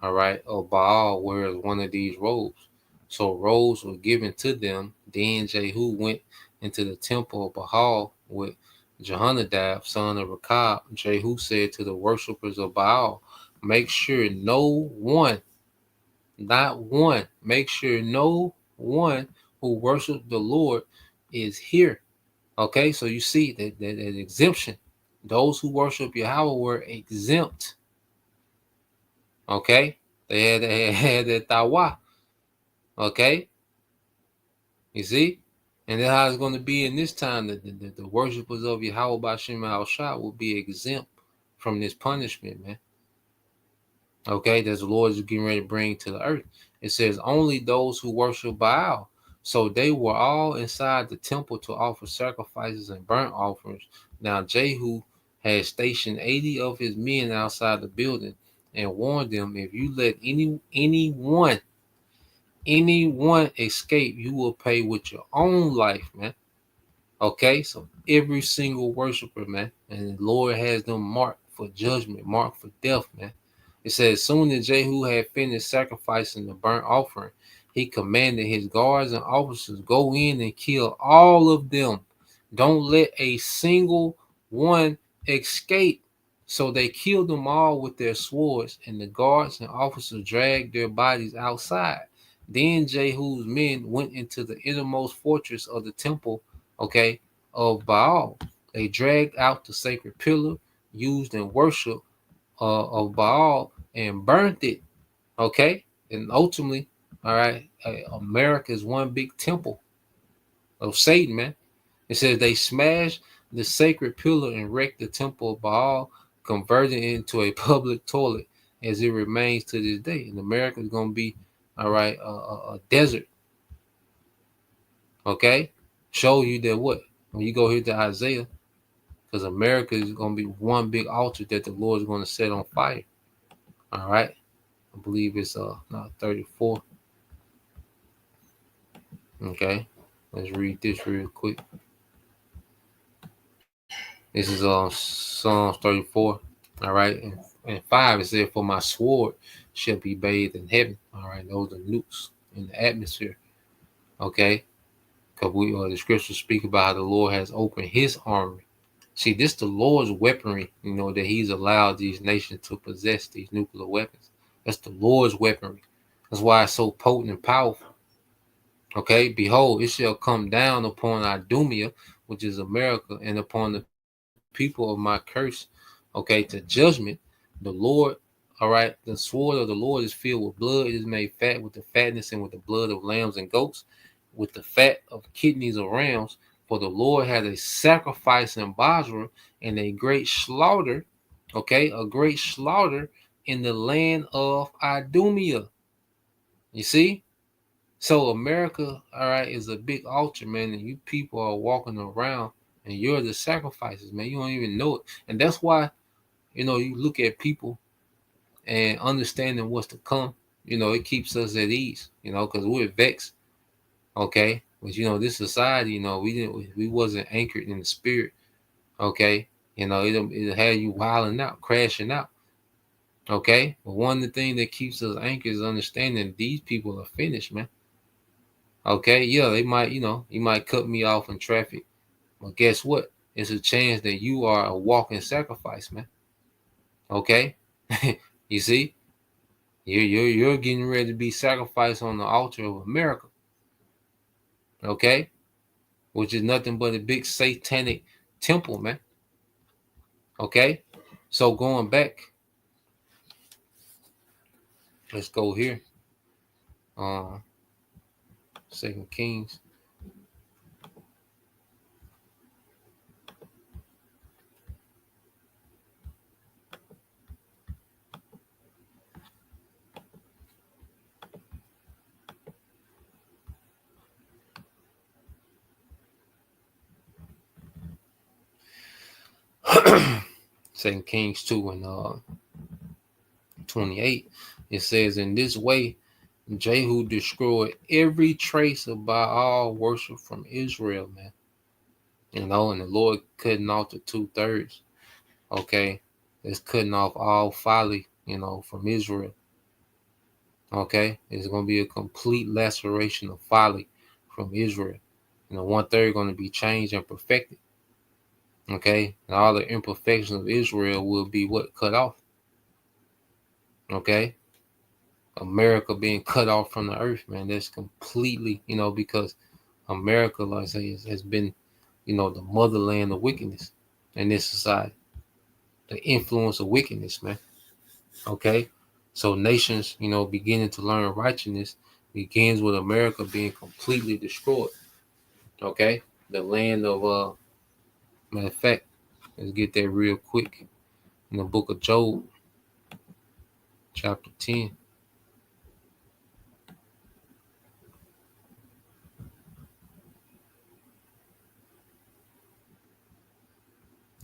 all right, of Baal wears one of these robes. So robes were given to them. Then Jehu went into the temple of Baal with Jehonadab, son of Rechab. Jehu said to the worshippers of Baal, make sure no one, not one, make sure no one who worships the Lord is here. Okay, so you see that exemption. Those who worship Yahweh were exempt. Okay, they had that tawa. Okay, you see, and that's how it's going to be in this time. The worshipers of Yahweh Bashim Al-Shah will be exempt from this punishment, man. Okay, that the Lord is getting ready to bring to the earth. It says only those who worship Baal. So they were all inside the temple to offer sacrifices and burnt offerings. Now Jehu had stationed 80 of his men outside the building and warned them, if you let anyone escape, you will pay with your own life, man. Okay, so every single worshiper, man, and the Lord has them marked for judgment, marked for death, man. It says, soon as Jehu had finished sacrificing the burnt offering, he commanded his guards and officers, go in and kill all of them. Don't let a single one escape. So they killed them all with their swords, and the guards and officers dragged their bodies outside. Then Jehu's men went into the innermost fortress of the temple, okay, of Baal. They dragged out the sacred pillar used in worship of Baal and burnt it, okay? And ultimately, all right, America is one big temple of Satan, man. It says they smashed the sacred pillar and wrecked the temple of Baal, converting it into a public toilet, as it remains to this day. And America is going to be, all right, a desert. Okay, show you that what when you go here to Isaiah, because America is going to be one big altar that the Lord is going to set on fire. All right, I believe it's not 34. Okay, let's read this real quick. This is Psalms 34. All right, and 5 it said, "For my sword shall be bathed in heaven." All right, those are nukes in the atmosphere. Okay, because the scriptures speak about how the Lord has opened His armory. See, this the Lord's weaponry. That He's allowed these nations to possess these nuclear weapons. That's the Lord's weaponry. That's why it's so potent and powerful. Okay, behold, it shall come down upon Idumea, which is America, and upon the people of my curse, okay, to judgment. The Lord, all right, the sword of the Lord is filled with blood. It is made fat with the fatness and with the blood of lambs and goats, with the fat of kidneys of rams. For the Lord had a sacrifice in Basra and a great slaughter, okay, a great slaughter in the land of Idumea. You see? So America, all right, is a big altar, man, and you people are walking around and you're the sacrifices, man. You don't even know it. And that's why, you look at people and understanding what's to come, it keeps us at ease, because we're vexed, okay? But this society, we wasn't anchored in the spirit, okay? It'll have you wilding out, crashing out. Okay? But one of the things that keeps us anchored is understanding these people are finished, man. Okay, yeah, they might, you might cut me off in traffic. But guess what? It's a chance that you are a walking sacrifice, man. Okay? You see? You're getting ready to be sacrificed on the altar of America. Okay? Which is nothing but a big satanic temple, man. Okay? So going back, let's go here. 2 Kings. Second Kings 2 and 28. It says, "In this way Jehu destroyed every trace of Baal worship from Israel, man. And the Lord cutting off the 2/3. Okay, it's cutting off all folly, from Israel. Okay, it's gonna be a complete laceration of folly from Israel. 1/3 going to be changed and perfected. Okay, and all the imperfections of Israel will be cut off. Okay, America being cut off from the earth, man. That's completely, because America, like I say, has been, the motherland of wickedness in this society. The influence of wickedness, man. Okay, so nations, beginning to learn righteousness begins with America being completely destroyed. Okay, the land of matter of fact, let's get that real quick. In the book of Job, chapter 10.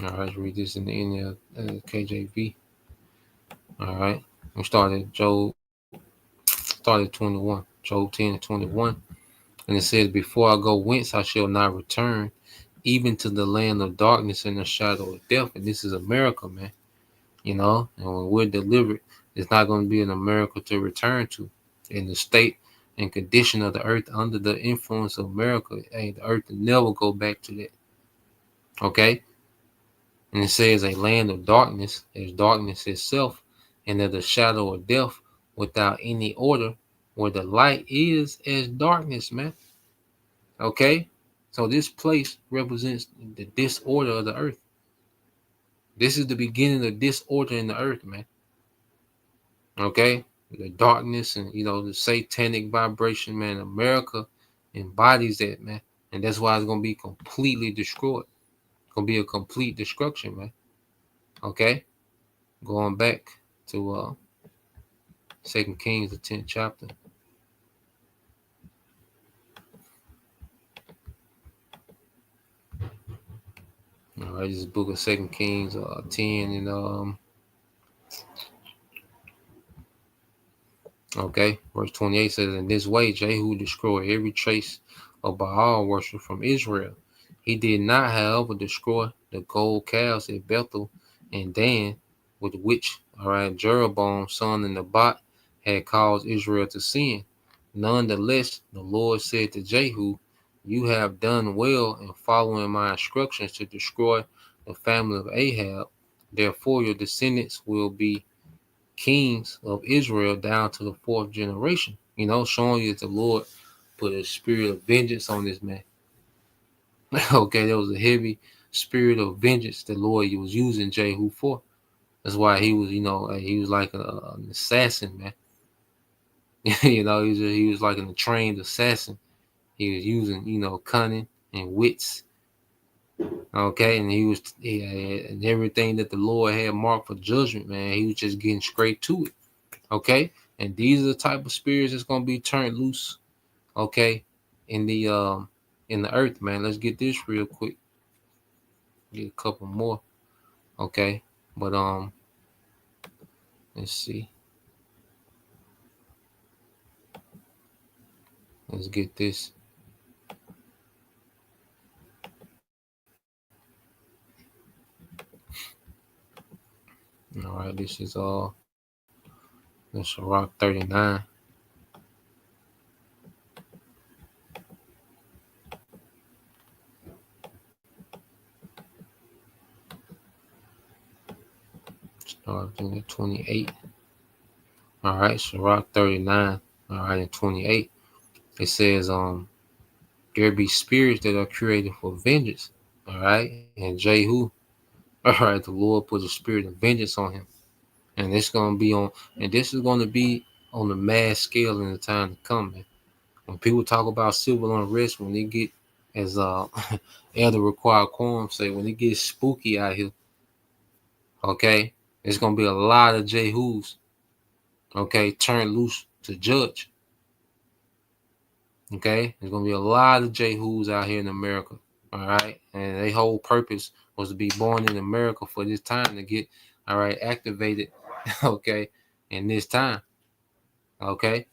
All right, let's read this in the KJV. All right, we started Job 21, Job 10 and 21. And it says, "Before I go whence I shall not return, even to the land of darkness and the shadow of death." And this is America, man. And when we're delivered, it's not going to be an America to return to. In the state and condition of the earth under the influence of America, the earth will never go back to that. Okay? And it says a land of darkness is darkness itself, and of the shadow of death without any order. where the light is as darkness, man. Okay? So this place represents the disorder of the earth. This is the beginning of disorder in the earth, man. Okay? The darkness and, the satanic vibration, man. America embodies that, man. And that's why it's going to be completely destroyed. It's going to be a complete destruction, man. Okay? Going back to 2 Kings, the 10th chapter. All right, this is book of 2 Kings 10 and okay, verse 28 says, in this way Jehu destroyed every trace of Baal worship from Israel. He did not, however, destroy the gold calves at Bethel and Dan, with which, Jeroboam, son of Nebat, had caused Israel to sin. Nonetheless, the Lord said to Jehu, you have done well in following my instructions to destroy the family of Ahab. Therefore, your descendants will be kings of Israel down to the fourth generation. Showing you that the Lord put a spirit of vengeance on this man. Okay, there was a heavy spirit of vengeance the Lord was using Jehu for. That's why he was, he was like an assassin, man. He was like a trained assassin. He was using, cunning and wits. Okay, and and everything that the Lord had marked for judgment, man, he was just getting straight to it. Okay, and these are the type of spirits that's gonna be turned loose. Okay, in the earth, man. Let's get this real quick. Get a couple more. Okay, but let's see. Let's get this. All right, this is Sirach 39. Starting at 28. All right, Sirach 39. All right, and 28. It says, there be spirits that are created for vengeance. All right, and Jehu, all right, the Lord put a spirit of vengeance on him, and this is going to be on the mass scale in the time to come, man. When people talk about civil unrest, when they get, as Elder Required Quorum say, when it gets spooky out here, okay, there's going to be a lot of Jehus, okay, turned loose to judge. Okay, there's going to be a lot of Jehus out here in America, all right, and their whole purpose was to be born in America for this time to get, all right, activated, okay, in this time, okay,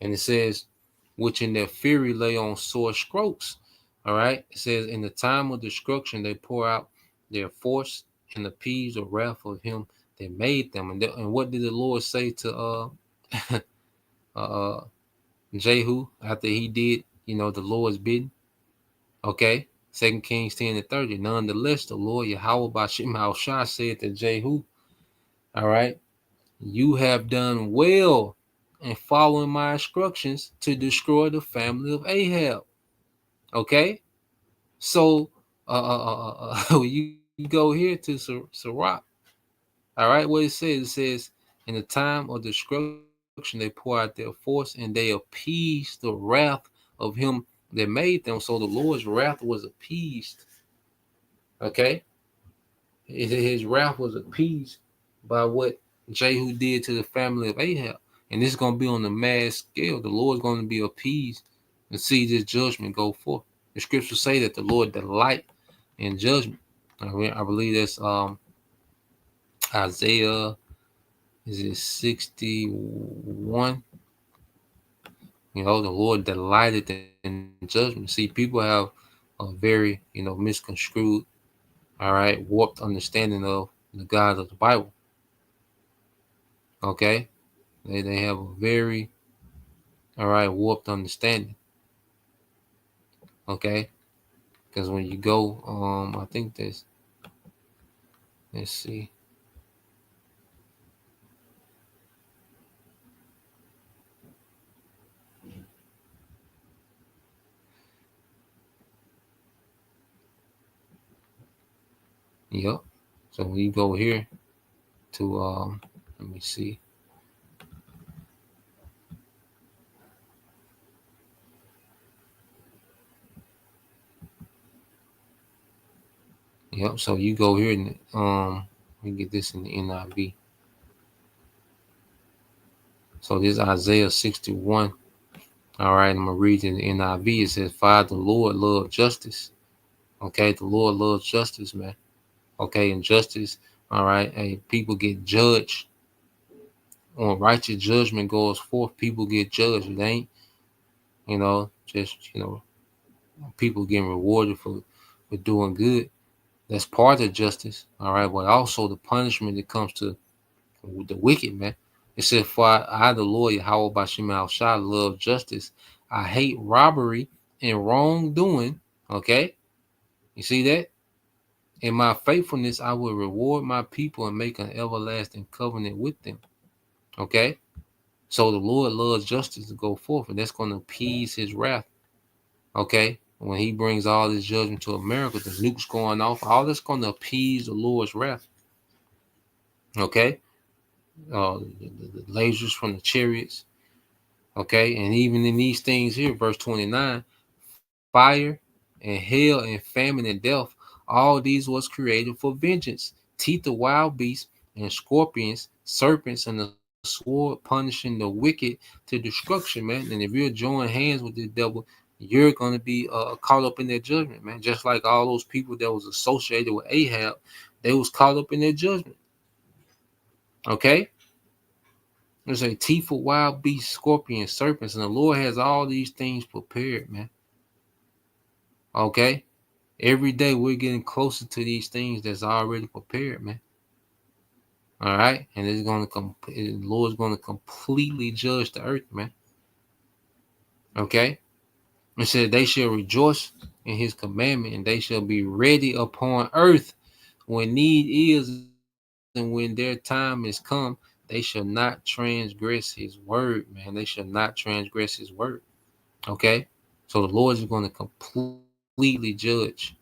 and it says, which in their fury lay on sore strokes. All right. It says, in the time of destruction, they pour out their force and appease the wrath of him that made them. And what did the Lord say to Jehu after he did, the Lord's bidding? Okay. 2 Kings 10 and 30. Nonetheless, the Lord Yahweh Bashim Shah said to Jehu, all right, you have done well in following my instructions to destroy the family of Ahab. Okay, so you go here to Sirach. All right, what it says, in the time of destruction they pour out their force and they appease the wrath of him that made them. So the Lord's wrath was appeased. Okay, his wrath was appeased by what Jehu did to the family of Ahab, and this is going to be on the mass scale. The Lord's going to be appeased and see this judgment go forth. The scriptures say that the Lord delight in judgment. I believe that's Isaiah, is it 61? The Lord delighted in judgment. See, people have a very, misconstrued, all right, warped understanding of the God of the Bible. Okay? They have a very, all right, warped understanding. Okay? Because when you go, I think let's see. Yep. So when you go here to let me see. Yep. So you go here and let me get this in the NIV. So this is Isaiah 61. All right, I'm gonna read in the NIV. It says, "Father, the Lord loves justice." Okay, the Lord loves justice, man. Okay, and justice. All right, hey, people get judged. When righteous judgment goes forth, people get judged. It ain't, just people getting rewarded for doing good. That's part of justice. All right, but also the punishment that comes to the wicked, man. It said, "For I the Lord, Yahweh Bashim Al Shah, love justice. I hate robbery and wrongdoing." Okay, you see that? In my faithfulness, I will reward my people and make an everlasting covenant with them. Okay, so the Lord loves justice to go forth, and that's going to appease His wrath. Okay, when He brings all this judgment to America, the nukes going off, all that's going to appease the Lord's wrath. Okay, the lasers from the chariots. Okay, and even in these things here, verse 29, fire and hell and famine and death, all these was created for vengeance. Teeth of wild beasts and scorpions, serpents, and the sword punishing the wicked to destruction, man. And if you're joining hands with the devil, you're going to be caught up in their judgment, man. Just like all those people that was associated with Ahab, they was caught up in their judgment. Okay? There's a teeth of wild beasts, scorpions, serpents, and the Lord has all these things prepared, man. Okay? Every day we're getting closer to these things that's already prepared, man. All right? And it's going to the Lord's going to completely judge the earth, man. Okay? It said they shall rejoice in His commandment, and they shall be ready upon earth when need is, and when their time is come, they shall not transgress His word, man. They shall not transgress His word. Okay? So the Lord is going to completely judge,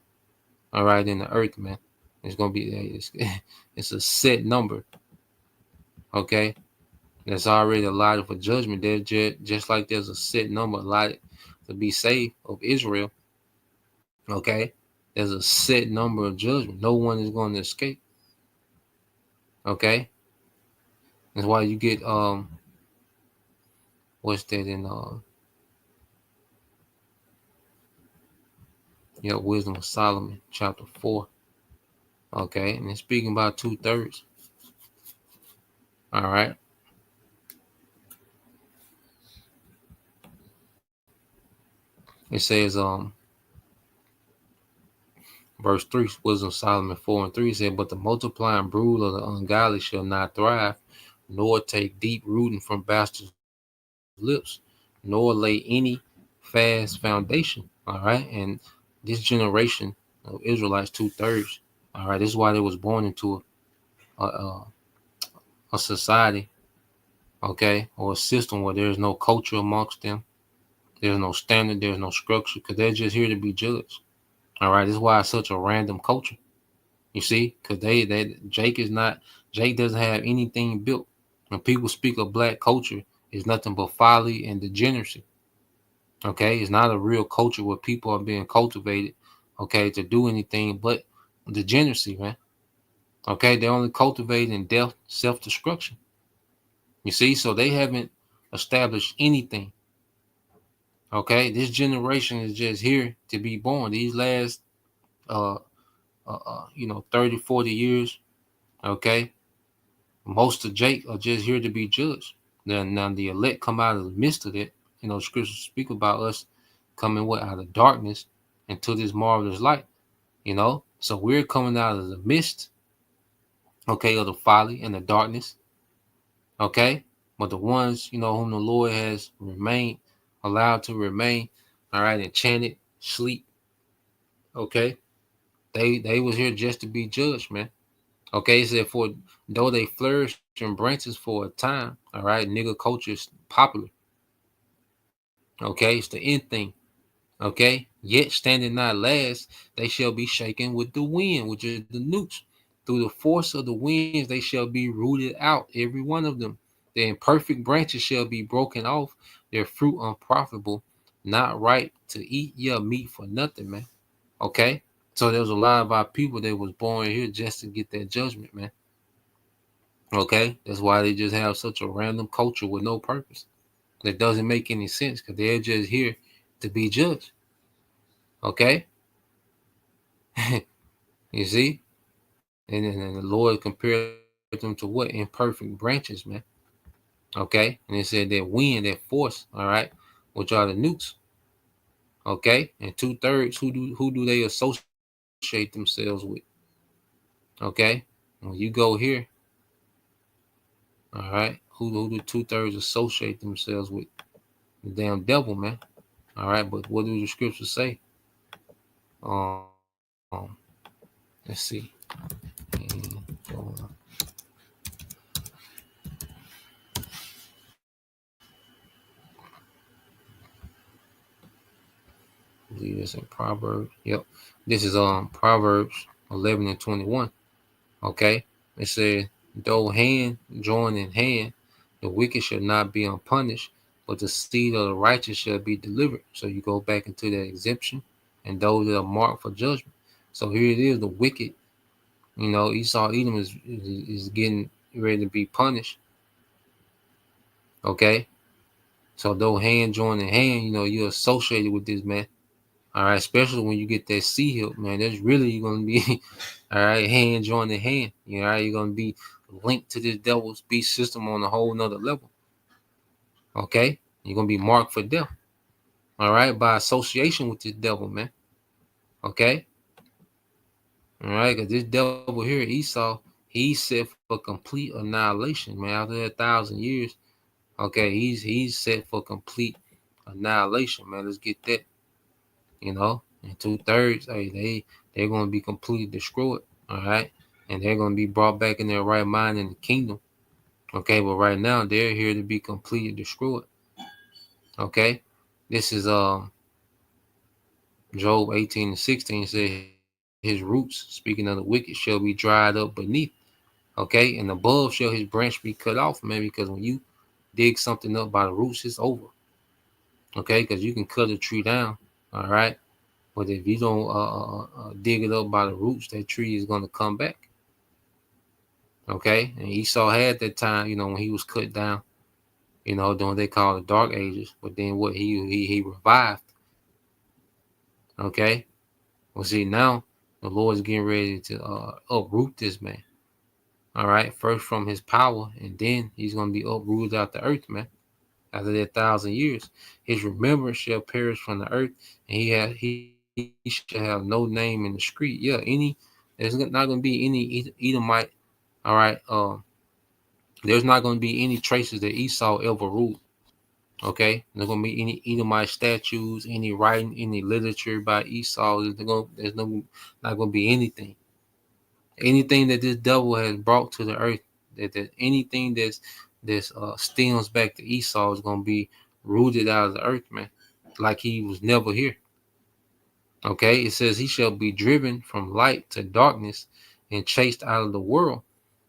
all right, in the earth, man. It's going to be, it's a set number. Okay? There's already allotted for judgment. There's just like there's a set number allotted to be saved of Israel. Okay? There's a set number of judgment. No one is going to escape. Okay? That's why you get what's that in Wisdom of Solomon, chapter 4. Okay, and it's speaking about 2/3. All right. It says verse 3, Wisdom of Solomon 4:3 said, "But the multiplying brood of the ungodly shall not thrive, nor take deep rooting from bastards' lips, nor lay any fast foundation." All right, and this generation of Israelites, 2/3. All right, this is why they was born into a society, okay, or a system where there's no culture amongst them, there's no standard, there's no structure, because they're just here to be judged. All right, this is why it's such a random culture. You see, because Jake doesn't have anything built. When people speak of black culture, it's nothing but folly and degeneracy. Okay, it's not a real culture where people are being cultivated, okay, to do anything but degeneracy, man. Okay, they're only cultivating death, self-destruction. You see, so they haven't established anything. Okay, this generation is just here to be born. These last 30, 40 years, okay, most of Jake are just here to be judged. Now the elect come out of the midst of it. Scriptures speak about us coming out of darkness into this marvelous light. So we're coming out of the mist, okay, of the folly and the darkness, okay. But the ones, whom the Lord has allowed to remain, all right, enchanted, sleep, okay, they was here just to be judged, man. Okay, it said, "For though they flourish in branches for a time," all right, nigga culture is popular. Okay, it's the end thing. Okay, Yet standing not last, they shall be shaken with the wind, which is the nukes. Through the force of the winds, they shall be rooted out, every one of them. The imperfect branches shall be broken off, their fruit unprofitable, not right to eat, yeah, meat for nothing, man. Okay? So there's a lot of our people that was born here just to get that judgment, man. Okay? That's why they just have such a random culture with no purpose. That doesn't make any sense because they're just here to be judged. Okay? You see? And then the Lord compared them to what? Imperfect branches, man. Okay? And it said that wind, that force, all right, which are the nukes. Okay? And 2/3, who do they associate themselves with? Okay? When you go here, all right, who do 2/3 associate themselves with? The damn devil, man. All right, but what do the scriptures say? Um, let's see. I believe it's in Proverbs. Yep. This is Proverbs 11 and 21. Okay. It says, though hand join in hand, the wicked shall not be unpunished, but the seed of the righteous shall be delivered. So you go back into that exemption and those that are marked for judgment. So here it is, the wicked, Esau Edom is getting ready to be punished. Okay. So though hand join in hand, you're associated with this man. All right, especially when you get that C help, man. That's really going to be, all right, hand joined in hand. All right, you're going to be linked to this devil's beast system on a whole nother level. Okay, you're going to be marked for death. All right, by association with this devil, man. Okay, all right, because this devil here, Esau, he's set for complete annihilation, man. After 1,000 years, okay, he's set for complete annihilation, man. Let's get that. And 2/3, hey, they're going to be completely destroyed, all right? And they're going to be brought back in their right mind in the kingdom, okay? But right now, they're here to be completely destroyed, okay? This is Job 18 and 16 said, his roots, speaking of the wicked, shall be dried up beneath, okay? And above shall his branch be cut off, man, because when you dig something up by the roots, it's over, okay? Because you can cut a tree down, all right? But if you don't dig it up by the roots, that tree is going to come back. Okay? And Esau had that time, when he was cut down, during what they call the Dark Ages. But then what he revived. Okay? Well, see, now the Lord is getting ready to uproot this man. All right? First from his power, and then he's going to be uprooted out the earth, man. After that 1,000 years, his remembrance shall perish from the earth, and he shall have no name in the street. Yeah, there's not going to be any Edomite. All right, there's not going to be any traces that Esau ever ruled. Okay, there's going to be any Edomite statues, any writing, any literature by Esau. There's not going to be anything. Anything that this devil has brought to the earth, that anything that's stems back to Esau is going to be rooted out of the earth, man, like he was never here. Okay, it says he shall be driven from light to darkness and chased out of the world.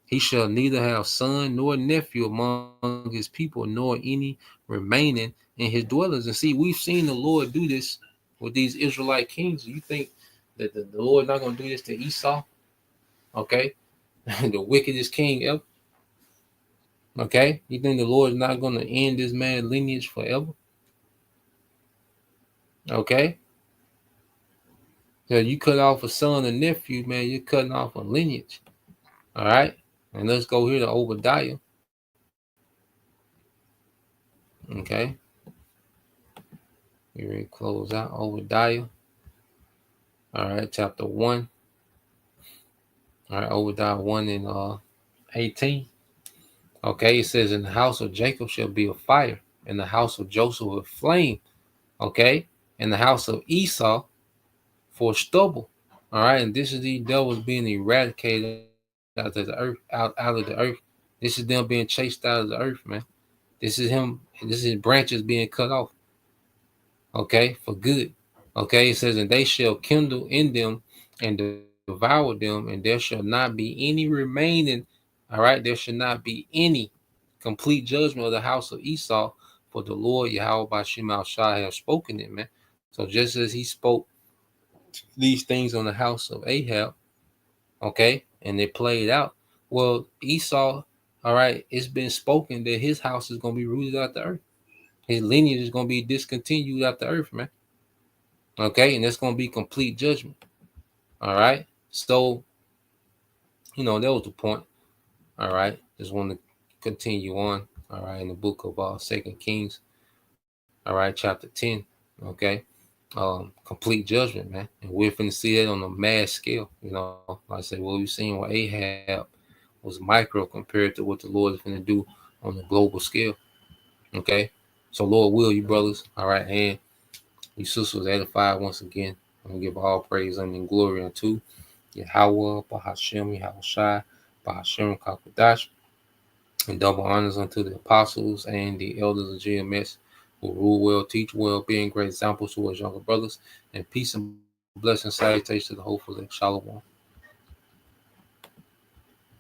He shall neither have son nor nephew among his people, nor any remaining in his dwellings. And see, we've seen the Lord do this with these Israelite kings. You think that the Lord not going to do this to Esau? Okay, the wickedest king ever. Okay, you think the Lord is not going to end this man's lineage forever? Okay. So you cut off a son and nephew, man, you're cutting off a lineage. All right. And let's go here to Obadiah. Okay. Here we close out Obadiah. All right, chapter 1. All right, Obadiah 1 and 18. Okay, it says, in the house of Jacob shall be a fire, in the house of Joseph a flame. Okay, in the house of Esau for stubble. All right, and this is the devils being eradicated out of the earth, out of the earth. This is them being chased out of the earth, man. This is him. This is his branches being cut off. Okay, for good. Okay, it says, and they shall kindle in them and devour them, and there shall not be any remaining. All right, there shall not be any complete judgment of the house of Esau, for the Lord Yahweh Bashim Shai has spoken it, man. So just as he spoke these things on the house of Ahab, okay, and they played out. Well, Esau, all right, it's been spoken that his house is going to be rooted out the earth. His lineage is going to be discontinued out the earth, man. Okay, and that's going to be complete judgment. All right, so that was the point. All right, just want to continue on. All right, in the book of 2 Kings. All right, chapter 10. Okay, complete judgment, man, and we're finna see that on a mass scale. Like I said, what we've seen with Ahab was micro compared to what the Lord is going to do on the global scale. Okay, so Lord will, you brothers, all right, and you sisters edified once again. I'm going to give all praise and glory unto Yahweh, Bahashem, Yahushai, Bahashem, Kakadash, and double honors unto the apostles and the elders of GMS who rule well, teach well, being great examples to us younger brothers, and peace and blessing salutations to the hopeful Shalom.